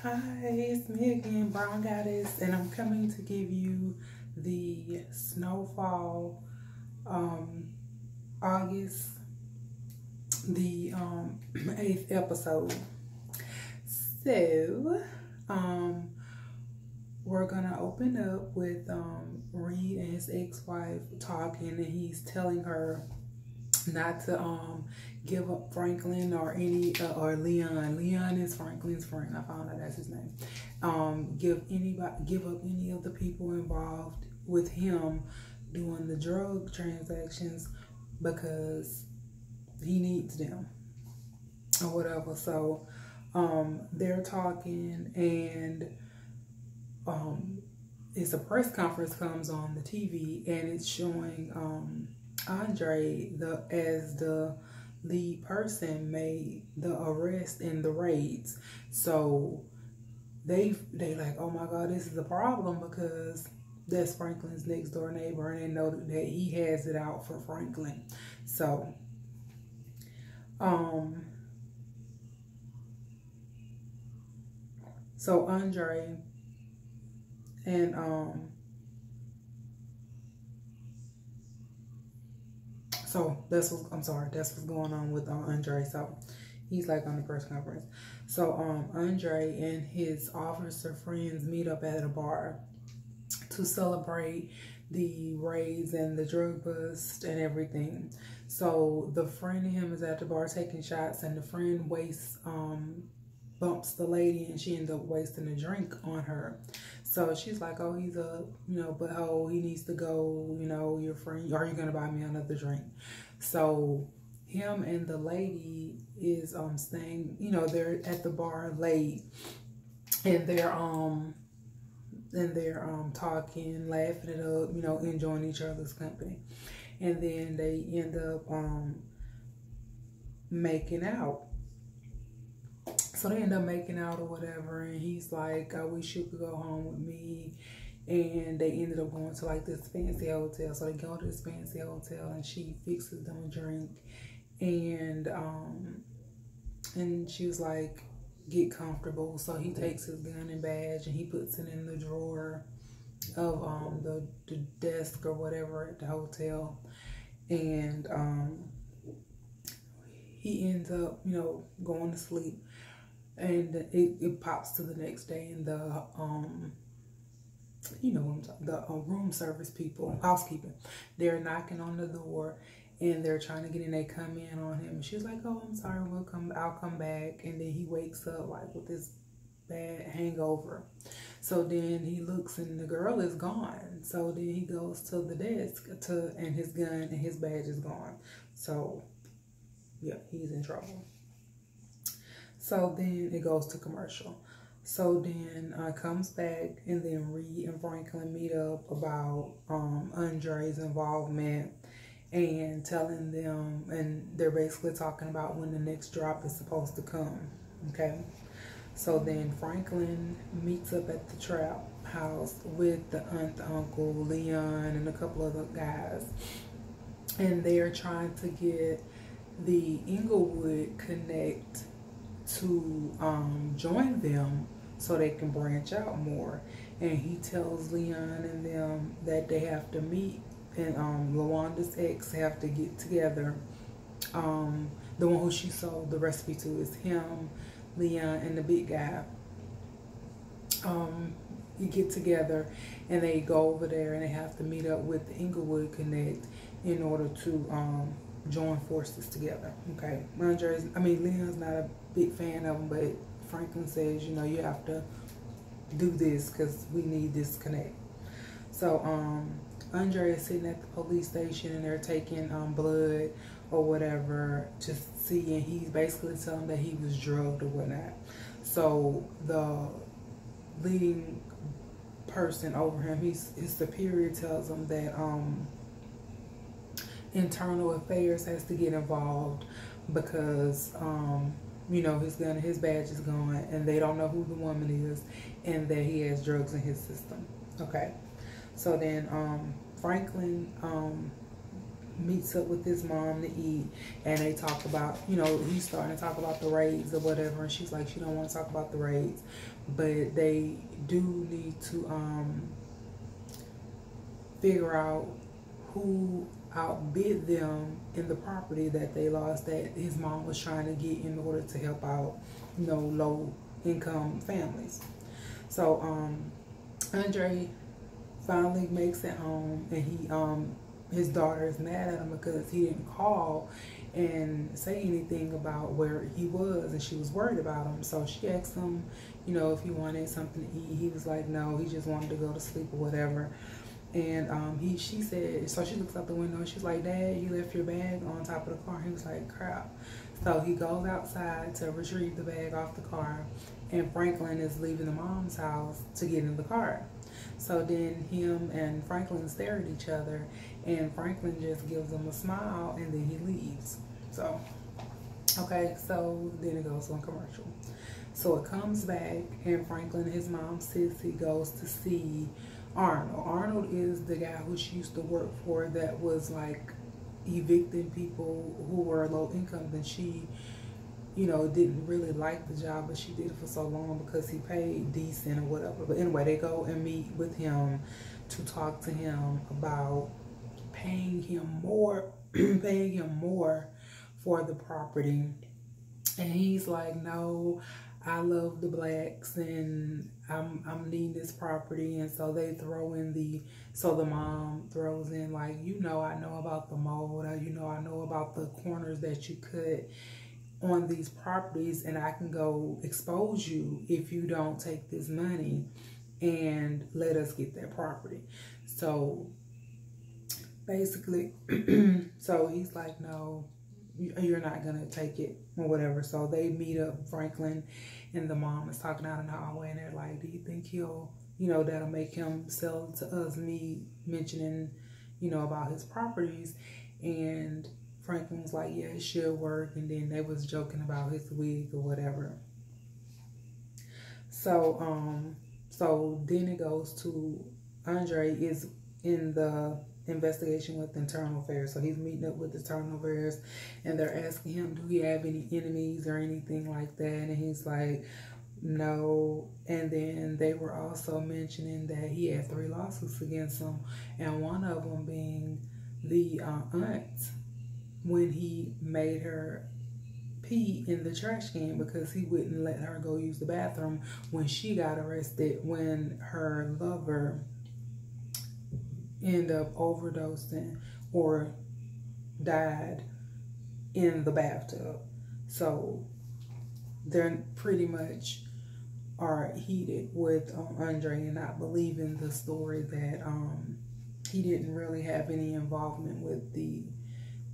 Hi, it's me again, Brown Goddess, and I'm coming to give you the Snowfall August, the 8th episode. So, we're gonna open up with Reed and his ex-wife talking, and he's telling her not to give up Franklin or or Leon. Leon is Franklin's friend. I found out that's his name. Give up any of the people involved with him doing the drug transactions because he needs them or whatever. So they're talking, and it's a press conference comes on the TV, and it's showing Andre as the lead person made the arrest and the raids. So they like, oh my God, this is a problem because that's Franklin's next door neighbor, and they know that he has it out for Franklin. So Andre and so that's what's going on with Andre. So he's like on the press conference. So Andre and his officer friends meet up at a bar to celebrate the raids and the drug bust and everything. So the friend and him is at the bar taking shots, and the friend bumps the lady, and she ends up wasting a drink on her. So she's like, oh, he's a, butthole, he needs to go, your friend, are you gonna buy me another drink? So him and the lady is staying, they're at the bar late, and they're talking, laughing it up, enjoying each other's company. And then they end up making out. So they end up making out or whatever, and he's like, I wish you could go home with me. And they ended up going to like this fancy hotel. So they go to this fancy hotel, and she fixes them a drink, and she was like, get comfortable. So he takes his gun and badge, and he puts it in the drawer of the desk or whatever at the hotel. And he ends up, going to sleep. And it pops to the next day, and the room service people, housekeeping, they're knocking on the door, and they're trying to get in. They come in on him, and she's like, oh, I'm sorry, I'll come back. And then he wakes up like with this bad hangover. So then he looks, and the girl is gone. So then he goes to the desk and his gun and his badge is gone. So yeah, he's in trouble. So then it goes to commercial. So then comes back, and then Reed and Franklin meet up about Andre's involvement, and telling them, and they're basically talking about when the next drop is supposed to come. Okay. So then Franklin meets up at the trap house with the aunt, the uncle, Leon, and a couple other guys, and they're trying to get the Inglewood Connect to join them so they can branch out more. And he tells Leon and them that they have to meet, and Lawanda's ex have to get together. The one who she sold the recipe to is him, Leon, and the big guy. You get together, and they go over there, and they have to meet up with the Inglewood Connect in order to join forces together. Okay. Leon's not a big fan of him, but Franklin says, you have to do this because we need this connect. So Andre is sitting at the police station, and they're taking blood or whatever to see, and he's basically telling them that he was drugged or whatnot. So the leading person over him, his superior, tells him that internal affairs has to get involved because his gun and his badge is gone, and they don't know who the woman is, and that he has drugs in his system. Okay. So then Franklin meets up with his mom to eat, and they talk about, he's starting to talk about the raids or whatever, and she's like, she don't want to talk about the raids, but they do need to figure out who outbid them in the property that they lost, that his mom was trying to get in order to help out, low income families. So Andre finally makes it home, and his daughter is mad at him because he didn't call and say anything about where he was, and she was worried about him. So she asked him, if he wanted something to eat. He was like, no, he just wanted to go to sleep or whatever. And she said, so she looks out the window and she's like, Dad, you left your bag on top of the car. He was like, crap. So he goes outside to retrieve the bag off the car, and Franklin is leaving the mom's house to get in the car. So then him and Franklin stare at each other, and Franklin just gives him a smile, and then he leaves. So, okay, so then it goes on commercial. So it comes back, and Franklin and his mom, Sissy, goes to see Arnold. Arnold is the guy who she used to work for that was like evicting people who were low income, and she, didn't really like the job, but she did it for so long because he paid decent or whatever. But anyway, they go and meet with him to talk to him about paying him more for the property. And he's like, no, I love the blacks, and I'm needing this property. And so they throw in the mom throws in like, I know about the mold, I know about the corners that you cut on these properties, and I can go expose you if you don't take this money and let us get that property. So basically, so he's like, no, you're not gonna take it or whatever. So they meet up. Franklin and the mom is talking out in the hallway, and they're like, do you think he'll, that'll make him sell to us, me mentioning, about his properties? And Franklin was like, yeah, it should work. And then they was joking about his wig or whatever. So so then it goes to Andre is in the investigation with internal affairs. So he's meeting up with internal affairs, and they're asking him, do he have any enemies or anything like that? And he's like, no. And then they were also mentioning that he had 3 lawsuits against him, and one of them being the aunt, when he made her pee in the trash can because he wouldn't let her go use the bathroom when she got arrested, when her lover ended up overdosing or died in the bathtub. So they're pretty much are heated with Andre and not believing the story that he didn't really have any involvement with the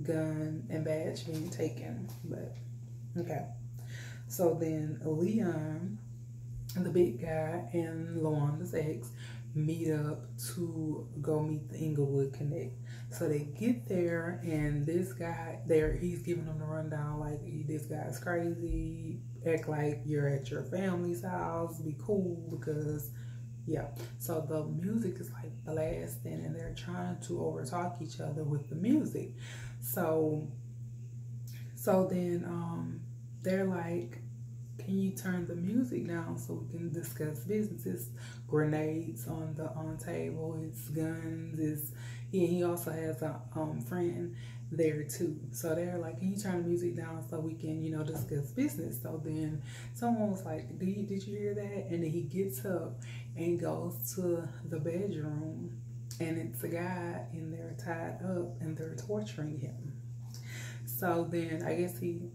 gun and badge being taken. But okay, so then Leon, the big guy, and Luanda's ex meet up to go meet the Inglewood Connect. So they get there, and this guy there, he's giving them the rundown like, this guy's crazy, act like you're at your family's house, be cool, because yeah. So the music is like blasting, and they're trying to overtalk each other with the music. So then they're like, can you turn the music down so we can discuss business? It's grenades on the table, it's guns, he also has a friend there too. So they're like, can you turn the music down so we can, discuss business? So then someone was like, did you hear that? And then he gets up and goes to the bedroom, and it's a guy in there tied up, and they're torturing him. So then I guess he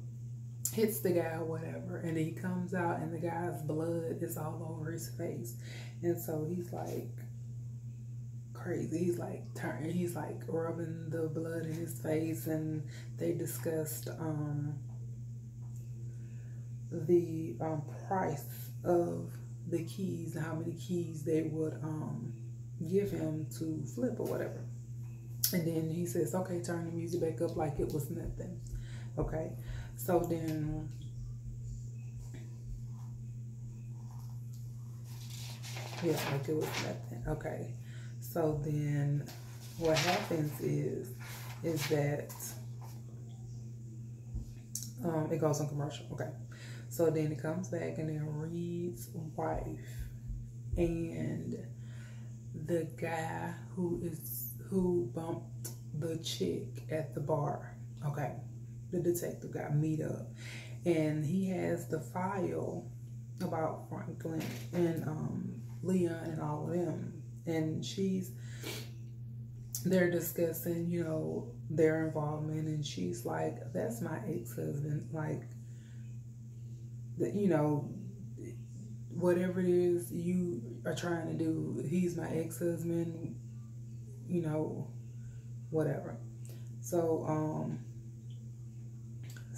hits the guy or whatever, and then he comes out, and the guy's blood is all over his face. And so he's like crazy. He's like rubbing the blood in his face, and they discussed the price of the keys and how many keys they would give him to flip or whatever. And then he says, okay, turn the music back up like it was nothing. Okay, so then yeah, like it was nothing. Okay, so then what happens is is that it goes on commercial. Okay. So then it comes back and then Reed's wife and the guy who bumped the chick at the bar. Okay. The detective guy meet up. And he has the file about Franklin and Leon and all of them. And they're discussing, you know, their involvement, and she's like, that's my ex-husband. Like, you know, whatever it is you are trying to do, he's my ex-husband, you know, whatever. So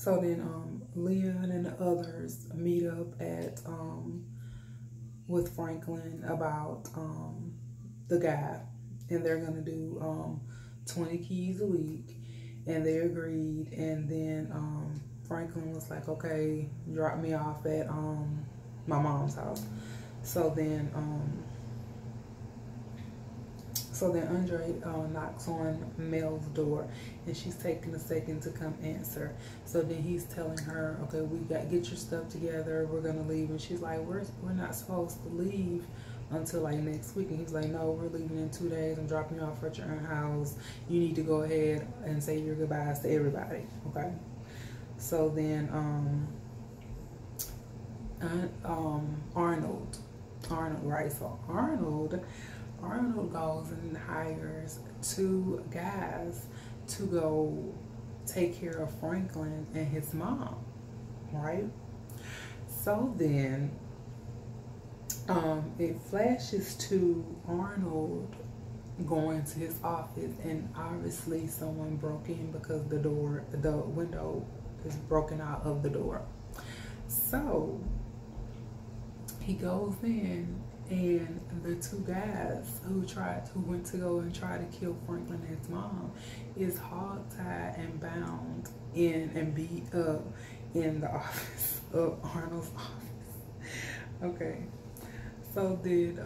then Leon and the others meet up at with Franklin about the guy, and they're gonna do 20 keys a week, and they agreed. And then Franklin was like, okay, drop me off at my mom's house. So then Andre knocks on Mel's door, and she's taking a second to come answer. So then he's telling her, okay, we got get your stuff together, we're gonna leave. And she's like, we're not supposed to leave until like next week. And he's like, no, we're leaving in 2 days. I'm dropping you off at your own house. You need to go ahead and say your goodbyes to everybody. Okay. So then Arnold, right? So Arnold goes and hires 2 guys to go take care of Franklin and his mom, right? So then it flashes to Arnold going to his office, and obviously someone broke in because the window is broken out of the door. So he goes in, and the 2 guys who went to go and try to kill Franklin and his mom is hogtied and bound in and beat up in the office of Arnold's office. Okay. So did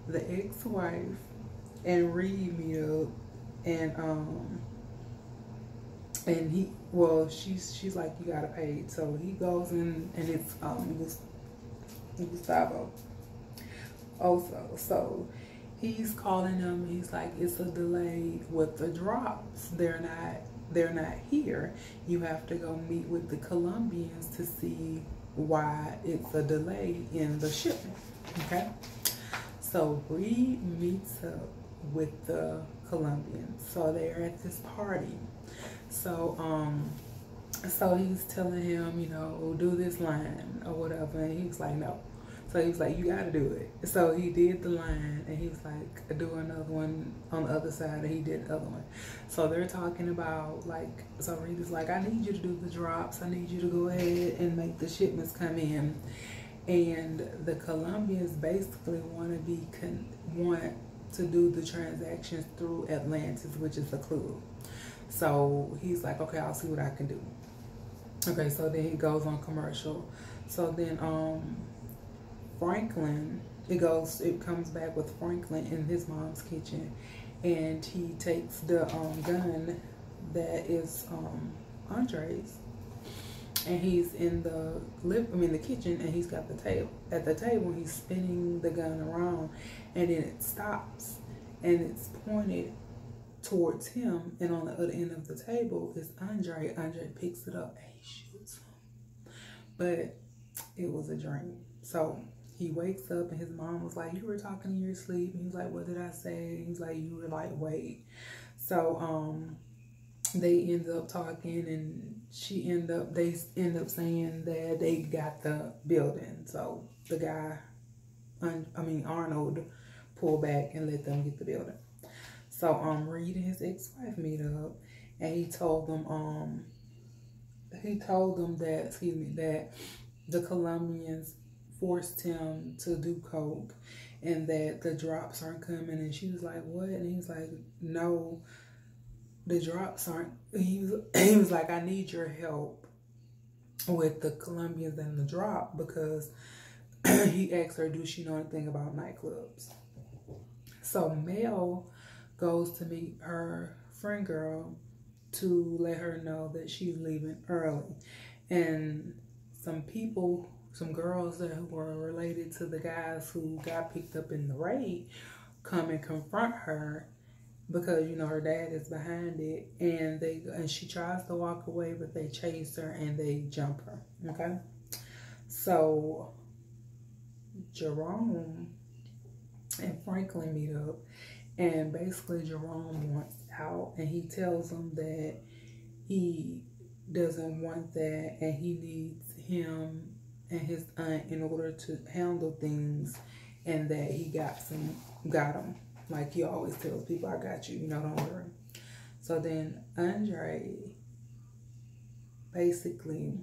the ex-wife and Reed meet up, and she's like, you gotta pay. So he goes in, and it's Gustavo also. So he's calling them. He's like, it's a delay with the drops. They're not here. You have to go meet with the Colombians to see why it's a delay in the shipment. Okay. So Reed meets up with the Colombians. So they're at this party. So he's telling him, you know, do this line or whatever, and he was like, no. So he was like, you gotta do it. So he did the line, and he was like, do another one on the other side, and he did the other one. So they're talking about, like, so Reed is like, I need you to do the drops. I need you to go ahead and make the shipments come in. And the Colombians basically want to do the transactions through Atlantis, which is the clue. So he's like, okay, I'll see what I can do. Okay, so then he goes on commercial. So then Franklin, it comes back with Franklin in his mom's kitchen, and he takes the gun that is Andre's, and he's in the kitchen, and he's got the table. At the table, he's spinning the gun around, and then it stops, and it's pointed towards him, and on the other end of the table is Andre. Andre picks it up and he shoots him. But it was a dream. So he wakes up, and his mom was like, you were talking in your sleep. And he's like, what did I say? He's like, you were like, wait. So they end up talking, and they end up saying that they got the building. So the guy, Arnold, pulled back and let them get the building. So Reed and his ex-wife meet up, and he told them that the Colombians forced him to do coke, and that the drops aren't coming. And she was like, what? And he was like, no, the drops aren't. He was like, I need your help with the Colombians and the drop, because he asked her, does she know anything about nightclubs? So Mel goes to meet her friend girl to let her know that she's leaving early. And some girls that were related to the guys who got picked up in the raid come and confront her because her dad is behind it, and she tries to walk away, but they chase her and they jump her. Okay, so Jerome and Franklin meet up, and basically Jerome wants out, and he tells them that he doesn't want that, and he needs him and his aunt in order to handle things, and that he got him. Like he always tells people, I got you, don't worry. So then Andre, basically,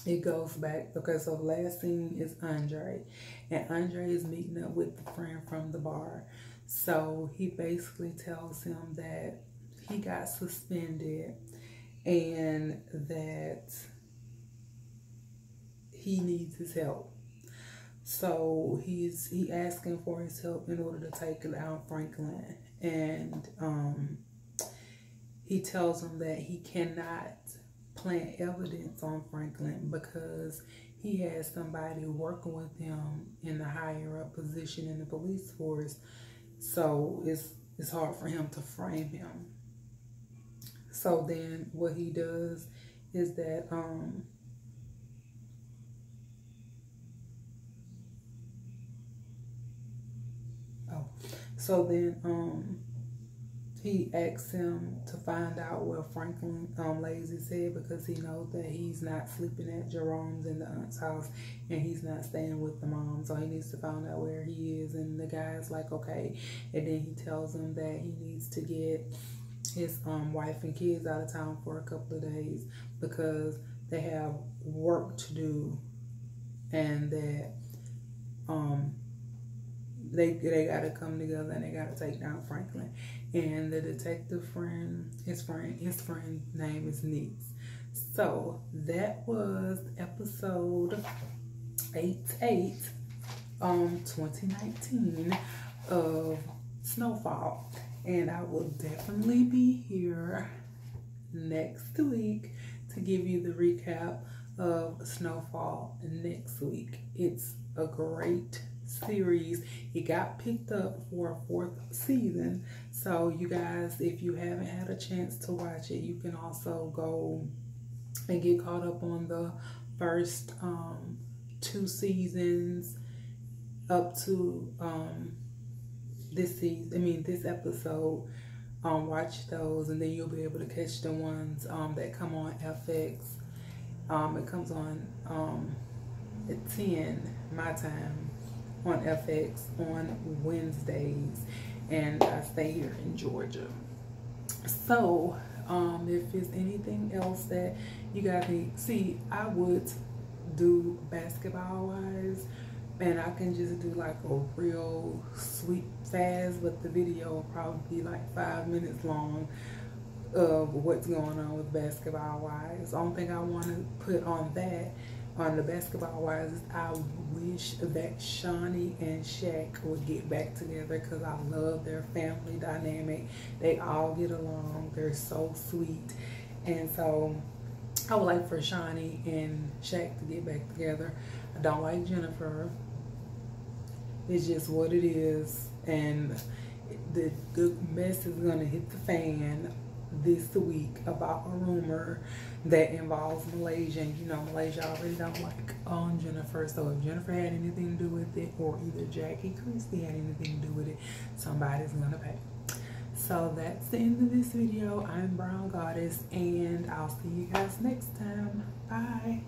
it goes back, because the last scene is Andre. And Andre is meeting up with the friend from the bar. So he basically tells him that he got suspended and that he needs his help. So he asking for his help in order to take out Franklin. And he tells him that he cannot plant evidence on Franklin because he has somebody working with him in a higher up position in the police force. So it's hard for him to frame him. So then what he does is that he asks him to find out where Franklin lays his head, because he knows that he's not sleeping at Jerome's in the aunt's house and he's not staying with the mom. So he needs to find out where he is. And the guy's like, okay. And then he tells him that he needs to get his wife and kids out of town for a couple of days because they have work to do, and that they got to come together and they got to take down Franklin. And the detective friend, his friend name is Neats. So that was episode 88, 2019 of Snowfall. And I will definitely be here next week to give you the recap of Snowfall next week. It's a great series. It got picked up for a 4th season. So you guys, if you haven't had a chance to watch it, you can also go and get caught up on the first 2 seasons up to this episode. Watch those, and then you'll be able to catch the ones that come on FX. It comes on at 10 my time on FX on Wednesdays, and I stay here in Georgia. So if there's anything else that you guys need, see, I would do basketball wise, and I can just do like a real sweet fast, but the video will probably be like 5 minutes long of what's going on with basketball wise. The only thing I want to put on the basketball wise is I wish that Shawnee and Shaq would get back together, because I love their family dynamic. They all get along. They're so sweet. And so I would like for Shawnee and Shaq to get back together. I don't like Jennifer. It's just what it is. And the mess is going to hit the fan this week about a rumor that involves Malaysia. And you know, Malaysia already don't like Jennifer. So if Jennifer had anything to do with it, or either Jackie Christie had anything to do with it, somebody's gonna pay. So that's the end of this video. I'm Brown Goddess, and I'll see you guys next time. Bye.